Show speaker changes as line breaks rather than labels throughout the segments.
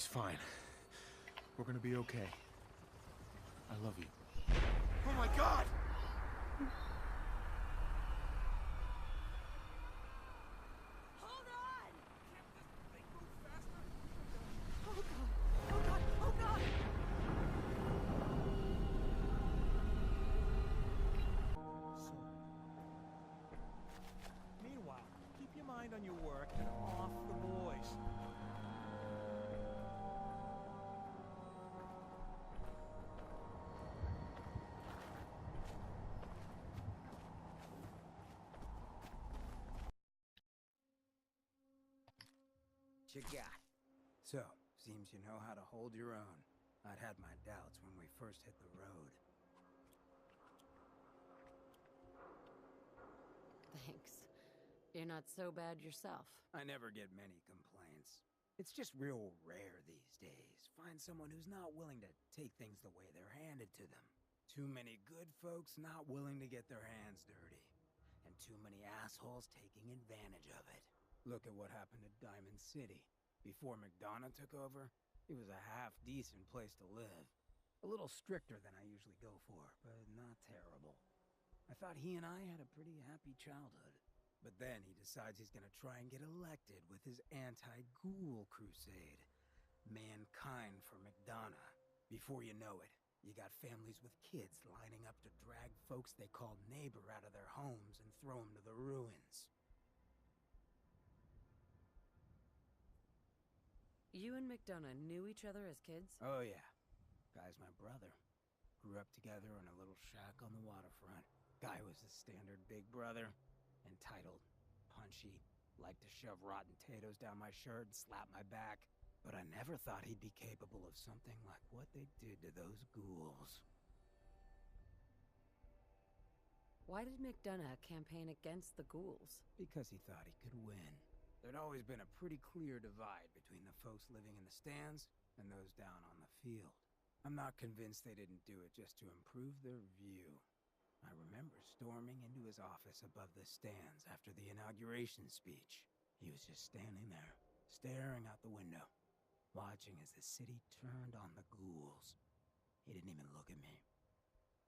He's fine. We're gonna be okay. I love you. Oh my God!
Hold on! Can't this thing move faster? Oh God! Oh God! Oh God!
So, meanwhile, keep your mind on your work and off the boys.
You got. So, seems you know how to hold your own. I'd had my doubts when we first hit the road.
Thanks. You're not so bad yourself.
I never get many complaints. It's just real rare these days. Find someone who's not willing to take things the way they're handed to them. Too many good folks not willing to get their hands dirty. And too many assholes taking advantage of it. Look at what happened at Diamond City. Before McDonough took over, it was a half-decent place to live. A little stricter than I usually go for, but not terrible. I thought he and I had a pretty happy childhood. But then he decides he's gonna try and get elected with his anti-ghoul crusade. Mankind for McDonough. Before you know it, you got families with kids lining up to drag folks they call neighbor out of their homes and throw them to the ruins.
You and McDonough knew each other as kids?
Oh yeah. Guy's my brother. Grew up together in a little shack on the waterfront. Guy was the standard big brother. Entitled, punchy, liked to shove rotten potatoes down my shirt and slap my back. But I never thought he'd be capable of something like what they did to those ghouls.
Why did McDonough campaign against the ghouls?
Because he thought he could win. There'd always been a pretty clear divide between the folks living in the stands and those down on the field. I'm not convinced they didn't do it just to improve their view. I remember storming into his office above the stands after the inauguration speech. He was just standing there, staring out the window, watching as the city turned on the ghouls. He didn't even look at me.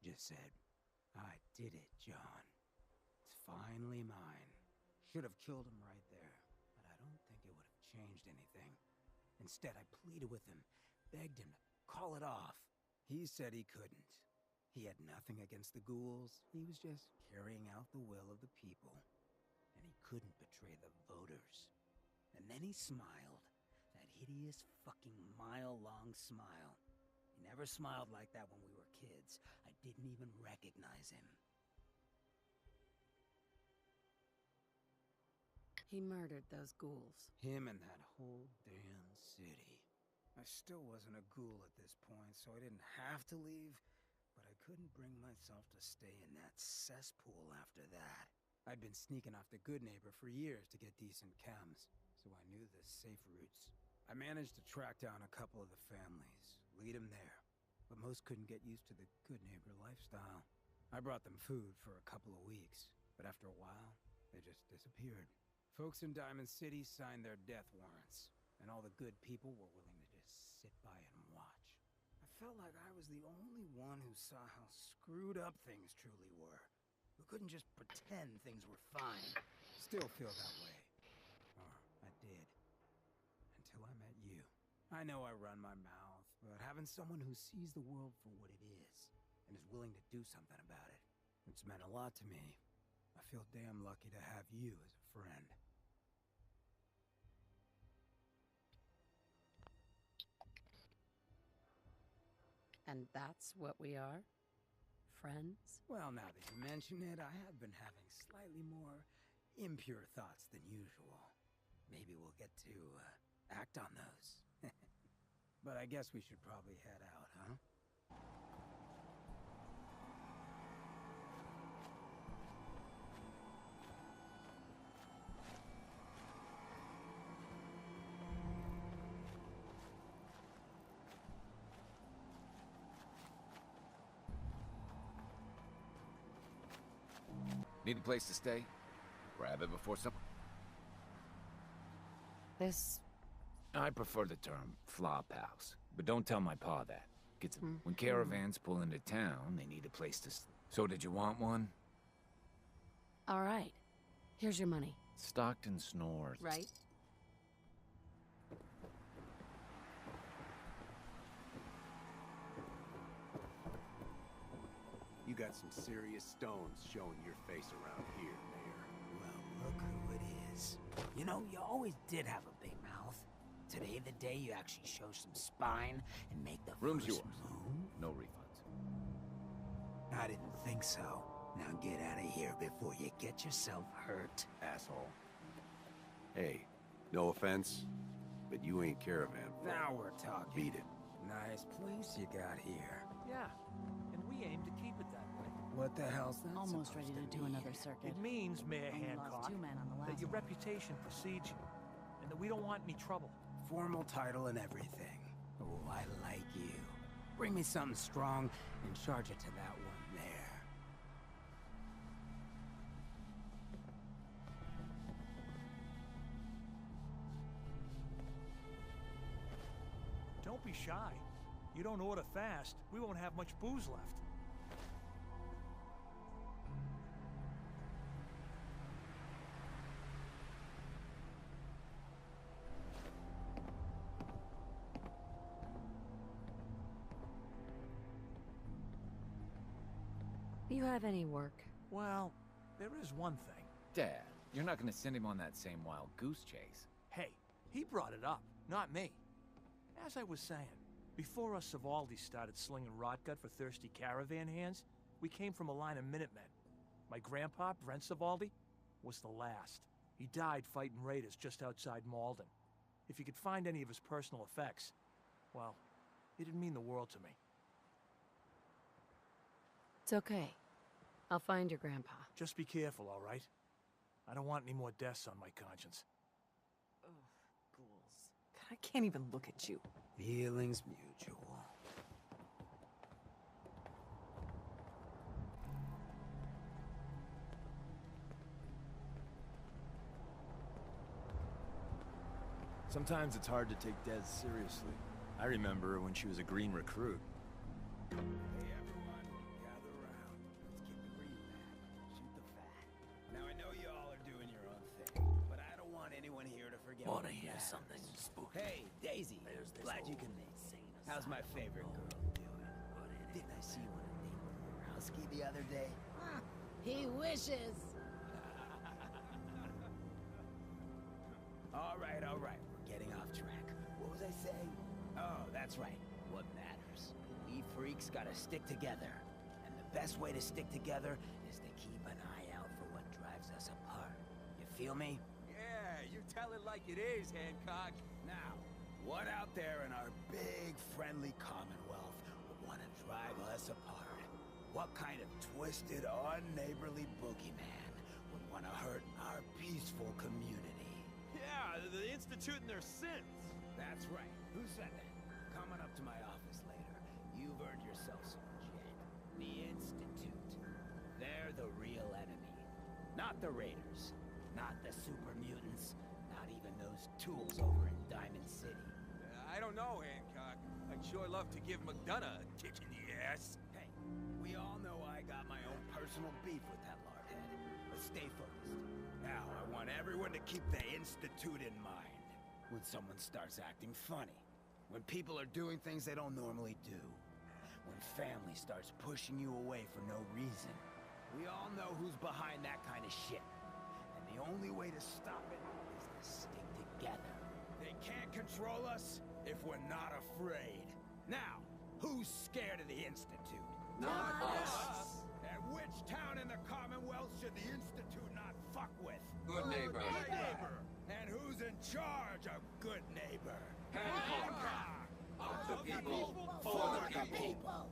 Just said, "I did it, John. It's finally mine." Should have killed him right there. I don't think it would have changed anything. Instead, I pleaded with him, begged him to call it off. He said he couldn't. He had nothing against the ghouls. He was just carrying out the will of the people. And he couldn't betray the voters. And then he smiled. That hideous fucking mile-long smile. He never smiled like that when we were kids. I didn't even recognize him.
He murdered those ghouls.
Him and that whole damn city. I still wasn't a ghoul at this point, so I didn't have to leave, but I couldn't bring myself to stay in that cesspool after that. I'd been sneaking off the Good Neighbor for years to get decent chems, so I knew the safe routes. I managed to track down a couple of the families, lead them there, but most couldn't get used to the Good Neighbor lifestyle. I brought them food for a couple of weeks, but after a while, they just disappeared. Folks in Diamond City signed their death warrants, and all the good people were willing to just sit by and watch. I felt like I was the only one who saw how screwed up things truly were. Who couldn't just pretend things were fine. Still feel that way. Or I did. Until I met you. I know I run my mouth, but having someone who sees the world for what it is, and is willing to do something about it, it's meant a lot to me. I feel damn lucky to have you as a friend.
And that's what we are? Friends?
Well, now that you mention it, I have been having slightly more impure thoughts than usual. Maybe we'll get to, act on those. But I guess we should probably head out, huh?
Need a place to stay? Grab it before some...
This
I prefer the term flop house, but don't tell my pa that. When caravans pull into town, they need a place to... So did you want one?
All right. Here's your money.
Stockton snores.
Right?
You got some serious stones showing your face around here, Mayor.
Well, look who it is. You know, you always did have a big mouth. Today the day you actually show some spine and make the
Room's
first
yours.
move?
No refunds.
I didn't think so. Now get out of here before you get yourself hurt.
Asshole. Hey, no offense, but you ain't caravan.
Now we're talking.
Beat it.
Nice place you got here.
Yeah, and we aim to keep it that way.
What the hell's that
Almost
supposed
ready to do
mean?
another circuit.
It means, Mayor
Only
Hancock,
lost 2 men on the
that
last
your
one.
reputation precedes you, and that we don't want any trouble.
Formal title and everything. Oh, I like you. Bring me something strong and charge it to that one there.
Don't be shy. You don't order fast, we won't have much booze left.
You have any work?
Well, there is one thing.
Dad, you're not gonna send him on that same wild goose chase.
Hey, he brought it up, not me. As I was saying, before us Savaldis started slinging rotgut for thirsty caravan hands, we came from a line of Minutemen. My grandpa, Brent Savaldi, was the last. He died fighting raiders just outside Malden. If you could find any of his personal effects, well, it'd mean the world to me.
It's okay. I'll find your grandpa.
Just be careful, all right? I don't want any more deaths on my conscience.
Ugh, ghouls. God, I can't even look at you.
Feelings mutual.
Sometimes it's hard to take Des seriously. I remember when she was a green recruit.
Hey everyone, gather around. Let's get the green back. Shoot the fat. Now I know you all are doing your own thing, but I don't want anyone here to forget.
Wanna
what
hear
matters.
something spooky?
Hey, Daisy. Glad you can make it. How's my favorite girl doing? Didn't I see you on a date with Borowski the other day?
He wishes.
All right, we're getting off track. What was I saying? Oh, that's right. What matters? We freaks gotta stick together. And the best way to stick together is to keep an eye out for what drives us apart. You feel me?
Yeah, you tell it like it is, Hancock.
Now, what out there in our big, friendly Commonwealth would want to drive us apart? What kind of twisted, unneighborly boogeyman would want to hurt our peaceful community?
Yeah, the Institute and their sins.
That's right. Who said that? Coming up to my office later. You've earned yourself some shit. The Institute. They're the real enemy. Not the Raiders. Not the super mutants. Not even those tools over in Diamond City.
I don't know, Hancock. I'd sure love to give McDonough a kick in the ass.
Hey, we all know I got my own personal beef with that lardhead. But stay focused. Now, I want everyone to keep the Institute in mind. When someone starts acting funny. When people are doing things they don't normally do. When family starts pushing you away for no reason. We all know who's behind that kind of shit. And the only way to stop it is to stick together. They can't control us if we're not afraid. Now, who's scared of the Institute?
Not us.
And which town in the Commonwealth should the Institute not fuck with?
Good neighbor.
Good neighbor. And who's in charge of good neighbor?
Hancock. Of the people, for the people.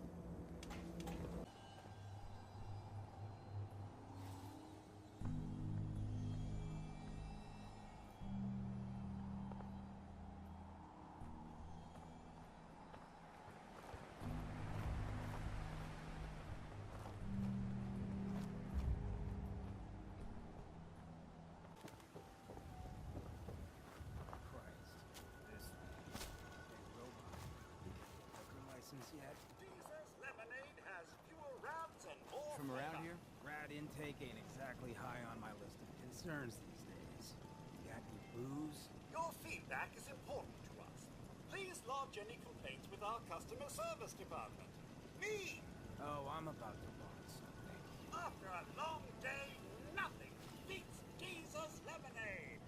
Christ, this from around here? Rat intake ain't exactly high on my list of concerns these days. You got any booze?
Your feedback is important to us. Please lodge any complaints with our customer service department. Me!
Oh, I'm about to want something.
After a long day, nothing beats Jesus lemonade.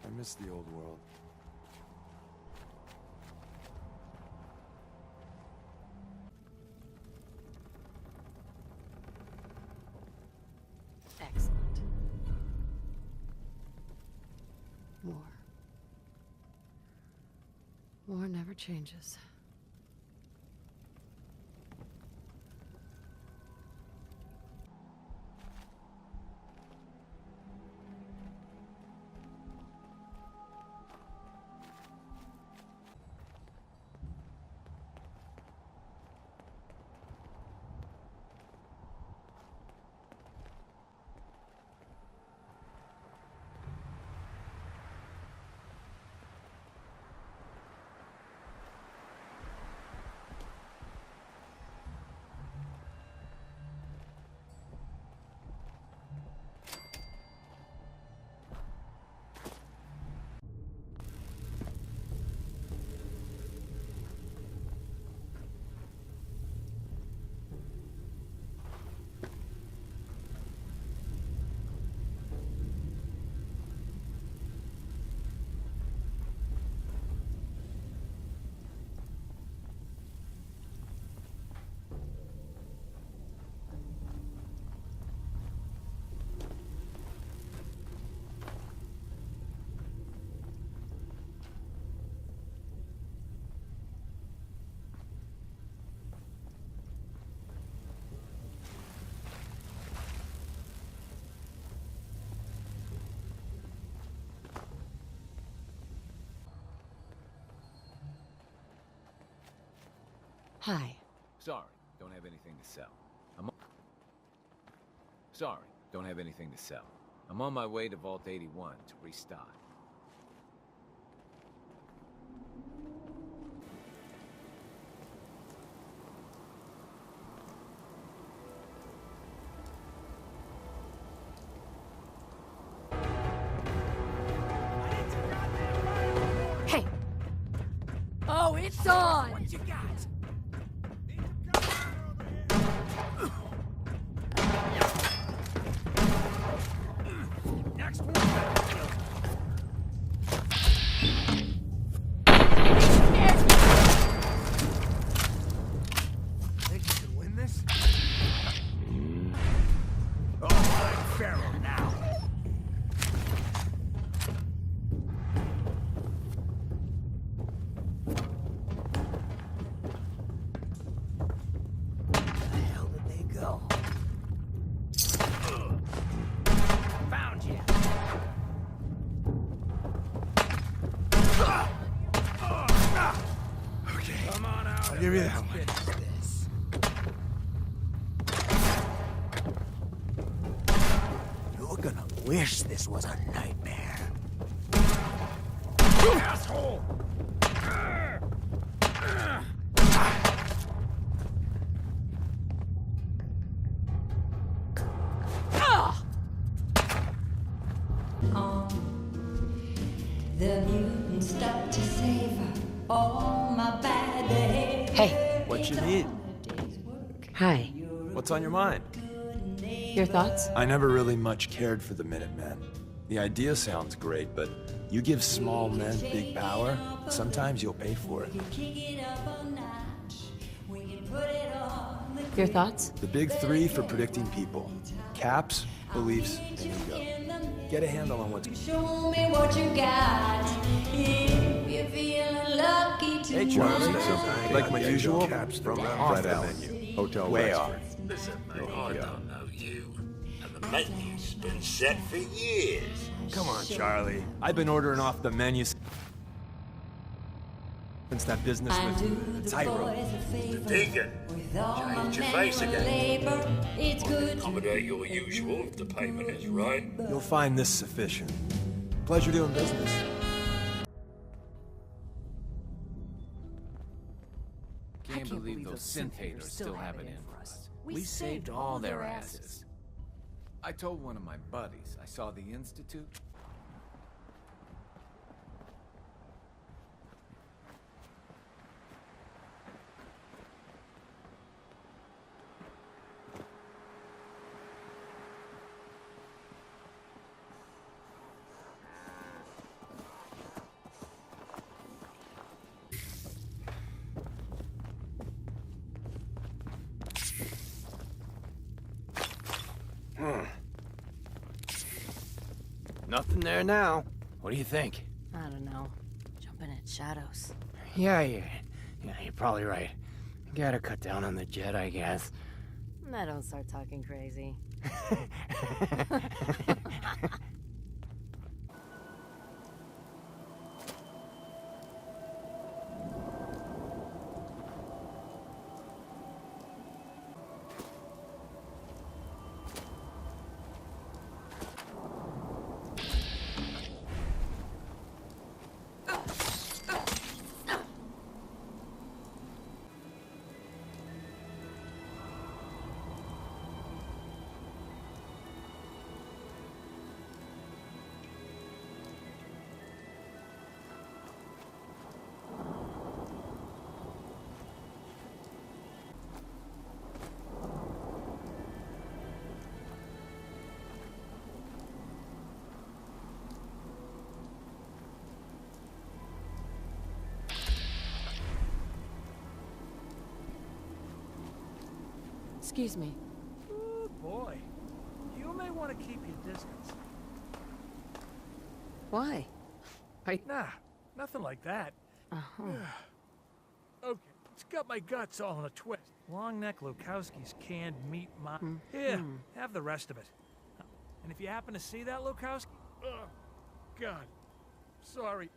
I miss the old world.
Excellent. War never changes. Hi.
Sorry, don't have anything to sell. Sorry, don't have anything to sell. I'm on my way to Vault 81 to restock.
Hey! Oh, it's on!
What you got? Next one.
Think you can win this? Oh, I'm Pharaoh now.
Where the hell did they go? Found you.
Okay.
Come on out.
I'll give you
and
that
let's
one.
finish this.
You're gonna wish this was a nightmare.
Asshole!
Hey.
What you need?
Hi.
What's on your mind?
Your thoughts?
I never really much cared for the Minutemen. The idea sounds great, but you give small men big power, sometimes you'll pay for it.
Your thoughts?
The big three for predicting people. Caps, beliefs, and ego. Get a handle on what's...
Show me what you got. If you're feeling lucky
Hey, Charlie. Like my usual, from off the menu.
Hotel
Way
Western.
off.
Listen, mate, I don't know you. And the menu's been set for years.
Come on, Charlie. I've been ordering off the menu since that business with the tightrope.
The Deacon, change your face again. I can accommodate your usual if the payment is right.
You'll find this sufficient. Pleasure doing business.
Can't believe those synth haters still have it in for us. We saved all their asses. I told one of my buddies I saw the Institute.
Nothing there now. What do you think?
I don't know. Jumping at shadows.
Yeah, you're probably right. Gotta cut down on the jet, I guess.
Now don't start talking crazy. Excuse me.
Ooh, boy. You may want to keep your distance.
Why?
Nah, nothing like that.
Uh-huh.
Okay, it's got my guts all in a twist. Long neck Lukowski's canned meat Here, have the rest of it. And if you happen to see that Lukowski... Oh, God. Sorry.